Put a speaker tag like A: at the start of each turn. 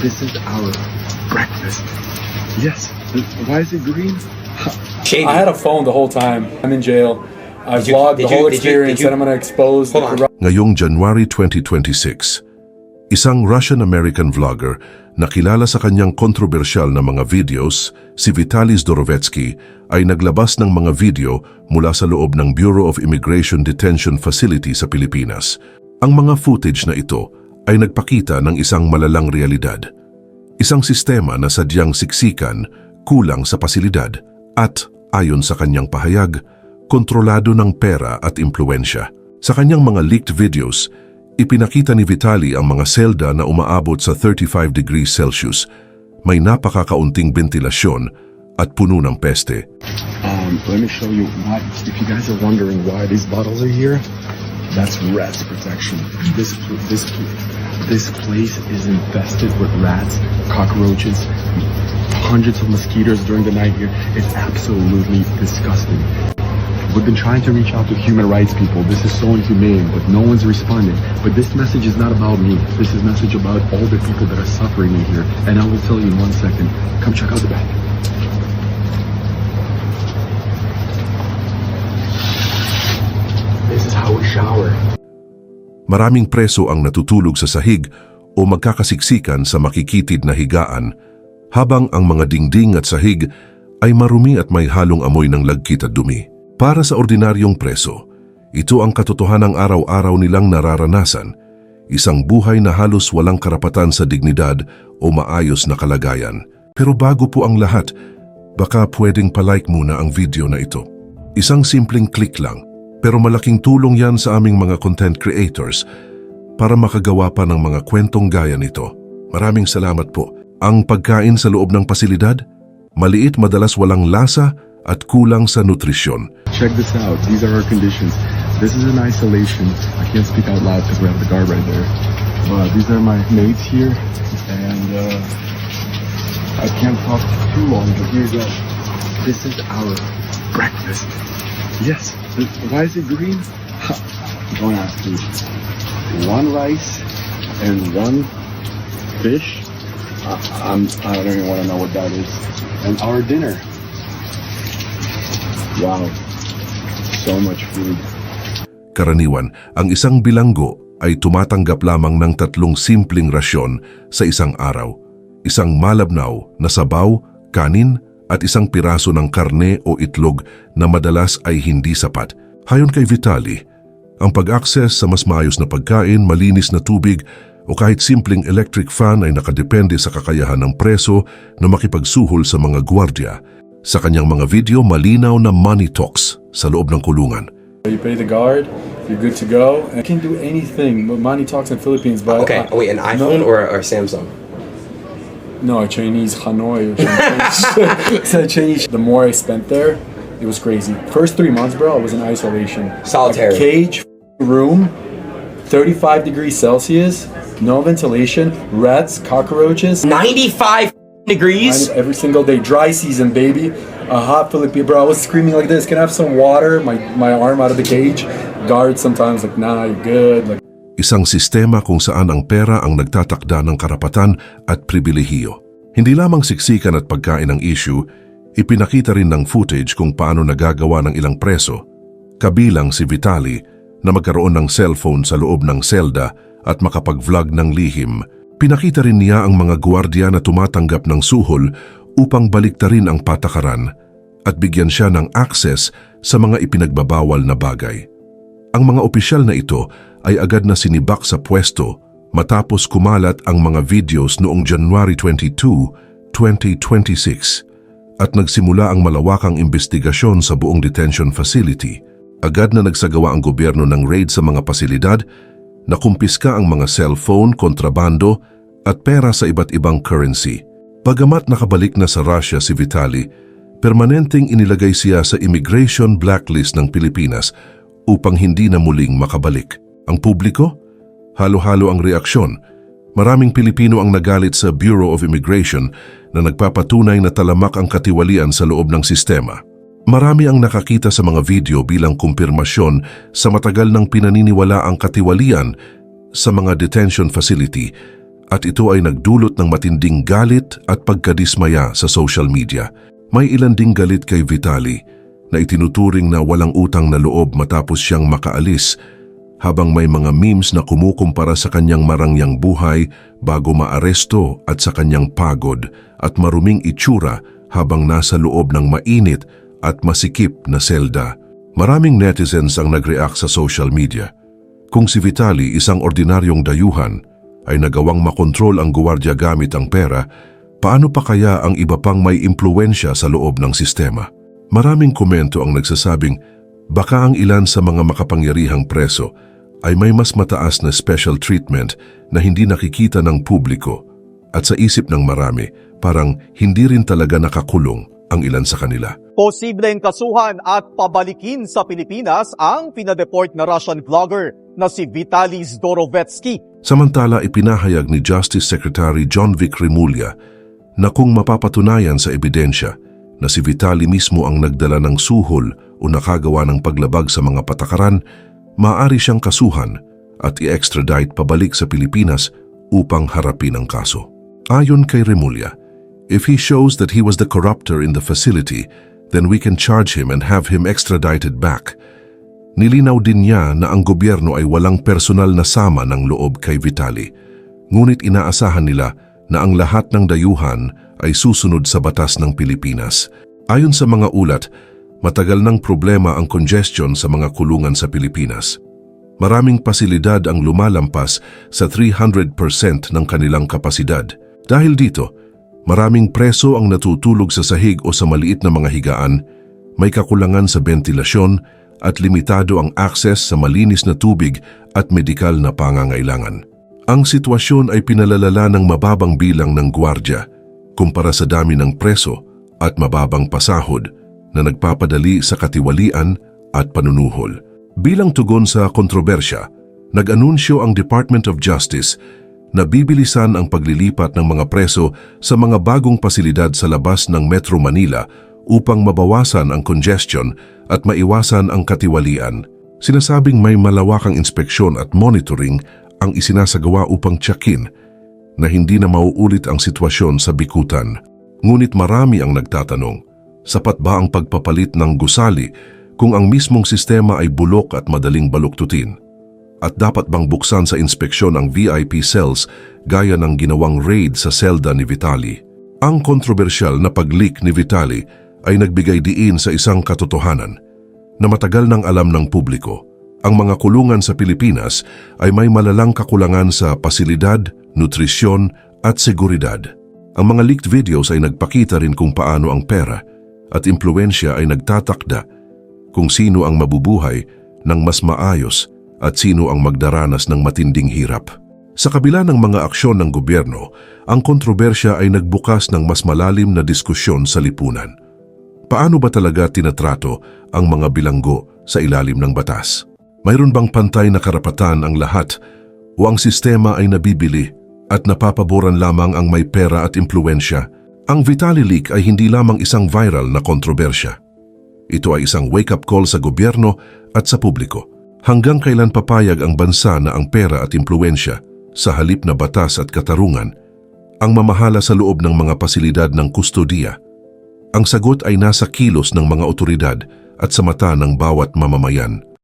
A: This is our breakfast. Yes. Why is it green?
B: Shady.
C: I had a phone the whole time. I'm in jail. I
B: Did you-
C: vlogged
B: did
C: the whole
B: you- did you-
C: experience
B: did you-
C: and I'm going to expose
B: Hold on.
C: the
D: Ngayong January 2026, isang Russian-American vlogger na kilala sa kanyang kontrobersyal na mga videos, si Vitaly Zdorovetsky, ay naglabas ng mga video mula sa loob ng Bureau of Immigration Detention Facility sa Pilipinas. Ang mga footage na ito ay nagpakita ng isang malalang realidad. Isang sistema na sadyang siksikan, kulang sa pasilidad, at ayon sa kanyang pahayag, kontrolado ng pera at impluensya. Sa kanyang mga leaked videos, ipinakita ni Vitaly ang mga selda na umaabot sa 35 degrees Celsius, may napakakaunting ventilasyon at puno ng peste.
A: Let me show you why. If you guys are wondering why these bottles are here, that's rats protection. This place is infested with rats, cockroaches, hundreds of mosquitoes during the night here. It's absolutely disgusting. We've been trying to reach out to human rights people. This is so inhumane, but no one's responding. But this message is not about me. This is a message about all the people that are suffering in here. And I will tell you in 1 second. Come check out the back. This is how we shower.
D: Maraming preso ang natutulog sa sahig o magkakasiksikan sa makikitid na higaan, habang ang mga dingding at sahig ay marumi at may halong amoy ng lagkit at dumi. Para sa ordinaryong preso, ito ang katotohanang araw-araw nilang nararanasan, isang buhay na halos walang karapatan sa dignidad o maayos na kalagayan. Pero bago po ang lahat, baka pwedeng palike muna ang video na ito. Isang simpleng click lang, pero malaking tulong yan sa aming mga content creators para makagawa pa ng mga kwentong gaya nito. Maraming salamat po. Ang pagkain sa loob ng pasilidad, maliit, madalas walang lasa at kulang sa nutrisyon.
A: Check this out. These are our conditions. This is an isolation. I can't speak out loud because we have the guard right there. But these are my mates here. And I can't talk too long, but here you go. This is our breakfast. Yes. Why is it green? Don't ask me. 1 rice and 1 fish. I don't even want to know what that is. And our dinner. Wow. So much food.
D: Karaniwan, ang isang bilanggo ay tumatanggap lamang ng 3 simpleng rasyon sa isang araw. Isang malabnaw na sabaw, kanin, at isang piraso ng karne o itlog na madalas ay hindi sapat. Hayon kay Vitaly, ang pag-access sa mas maayos na pagkain, malinis na tubig, o kahit simpleng electric fan ay nakadepende sa kakayahan ng preso na makipagsuhol sa mga gwardya. Sa kanyang mga video, malinaw na money talks sa loob ng kulungan.
C: You pay the guard, you're good to go. And you can do anything. Money talks in Philippines, but
B: Okay, wait, an iPhone or Samsung?
C: No, Chinese Hanoi. Said Chinese. The more I spent there, it was crazy. First 3 months, bro, I was in isolation.
B: Solitary.
C: A cage room, 35 degrees Celsius, no ventilation, rats, cockroaches.
B: 95 degrees?
C: Every single day, dry season, baby. A hot Filipino, bro. I was screaming like this. Can I have some water? My arm out of the cage. Guards sometimes like, nah, you're good. Like.
D: Isang sistema kung saan ang pera ang nagtatakda ng karapatan at pribilehiyo. Hindi lamang siksikan at pagkain ang issue, ipinakita rin ng footage kung paano nagagawa ng ilang preso, kabilang si Vitaly, na magkaroon ng cellphone sa loob ng selda at makapag-vlog ng lihim. Pinakita rin niya ang mga gwardiya na tumatanggap ng suhol upang baliktarin ang patakaran at bigyan siya ng access sa mga ipinagbabawal na bagay. Ang mga opisyal na ito ay agad na sinibak sa pwesto matapos kumalat ang mga videos noong January 22, 2026 at nagsimula ang malawakang investigasyon sa buong detention facility. Agad na nagsagawa ang gobyerno ng raid sa mga pasilidad, nakumpiska ang mga cellphone, kontrabando at pera sa iba't ibang currency. Bagamat nakabalik na sa Russia si Vitaly, permanenteng inilagay siya sa immigration blacklist ng Pilipinas upang hindi na muling makabalik. Ang publiko? Halo-halo ang reaksyon. Maraming Pilipino ang nagalit sa Bureau of Immigration na nagpapatunay na talamak ang katiwalian sa loob ng sistema. Marami ang nakakita sa mga video bilang kumpirmasyon sa matagal ng pinaniniwala ang katiwalian sa mga detention facility at ito ay nagdulot ng matinding galit at pagkadismaya sa social media. May ilan ding galit kay Vitaly na itinuturing na walang utang na loob matapos siyang makaalis, habang may mga memes na kumukumpara sa kanyang marangyang buhay bago maaresto at sa kanyang pagod at maruming itsura habang nasa loob ng mainit at masikip na selda. Maraming netizens ang nag-react sa social media. Kung si Vitaly, isang ordinaryong dayuhan, ay nagawang makontrol ang gwardiya gamit ang pera, paano pa kaya ang iba pang may impluwensya sa loob ng sistema? Maraming komento ang nagsasabing baka ang ilan sa mga makapangyarihang preso ay may mas mataas na special treatment na hindi nakikita ng publiko, at sa isip ng marami, parang hindi rin talaga nakakulong ang ilan sa kanila.
E: Posibleng kasuhan at pabalikin sa Pilipinas ang pinadeport na Russian vlogger na si Vitaly Zdorovetsky.
D: Samantala, ipinahayag ni Justice Secretary John Vic Rimulya na kung mapapatunayan sa ebidensya na si Vitaly mismo ang nagdala ng suhol o nakagawa ng paglabag sa mga patakaran, maaari siyang kasuhan at i-extradite pabalik sa Pilipinas upang harapin ang kaso. Ayon kay Rimulya, if he shows that he was the corrupter in the facility, then we can charge him and have him extradited back. Nilinaw din niya na ang gobyerno ay walang personal na sama ng loob kay Vitaly, ngunit inaasahan nila na ang lahat ng dayuhan ay susunod sa batas ng Pilipinas. Ayon sa mga ulat, matagal ng problema ang congestion sa mga kulungan sa Pilipinas. Maraming pasilidad ang lumalampas sa 300% ng kanilang kapasidad. Dahil dito, maraming preso ang natutulog sa sahig o sa maliit na mga higaan, may kakulangan sa bentilasyon at limitado ang akses sa malinis na tubig at medikal na pangangailangan. Ang sitwasyon ay pinalalala ng mababang bilang ng gwardya kumpara sa dami ng preso at mababang pasahod na nagpapadali sa katiwalian at panunuhol. Bilang tugon sa kontrobersya, nag-anunsyo ang Department of Justice na bibilisan ang paglilipat ng mga preso sa mga bagong pasilidad sa labas ng Metro Manila upang mabawasan ang congestion at maiwasan ang katiwalian. Sinasabing may malawakang inspeksyon at monitoring ang isinasagawa upang tiyakin na hindi na mauulit ang sitwasyon sa Bikutan. Ngunit marami ang nagtatanong, sapat ba ang pagpapalit ng gusali kung ang mismong sistema ay bulok at madaling baluktutin? At dapat bang buksan sa inspeksyon ang VIP cells gaya ng ginawang raid sa selda ni Vitaly? Ang kontrobersyal na pag-leak ni Vitaly ay nagbigay diin sa isang katotohanan na matagal nang alam ng publiko. Ang mga kulungan sa Pilipinas ay may malalang kakulangan sa pasilidad, nutrisyon at seguridad. Ang mga leaked videos ay nagpakita rin kung paano ang pera at impluwensya ay nagtatakda kung sino ang mabubuhay ng mas maayos at sino ang magdaranas ng matinding hirap. Sa kabila ng mga aksyon ng gobyerno, ang kontrobersya ay nagbukas ng mas malalim na diskusyon sa lipunan. Paano ba talaga tinatrato ang mga bilanggo sa ilalim ng batas? Mayroon bang pantay na karapatan ang lahat o ang sistema ay nabibili at napapaboran lamang ang may pera at impluwensya? Ang Vitaly leak ay hindi lamang isang viral na kontrobersya. Ito ay isang wake-up call sa gobyerno at sa publiko. Hanggang kailan papayag ang bansa na ang pera at impluwensya sa halip na batas at katarungan ang mamahala sa loob ng mga pasilidad ng kustodiya? Ang sagot ay nasa kilos ng mga otoridad at sa mata ng bawat mamamayan.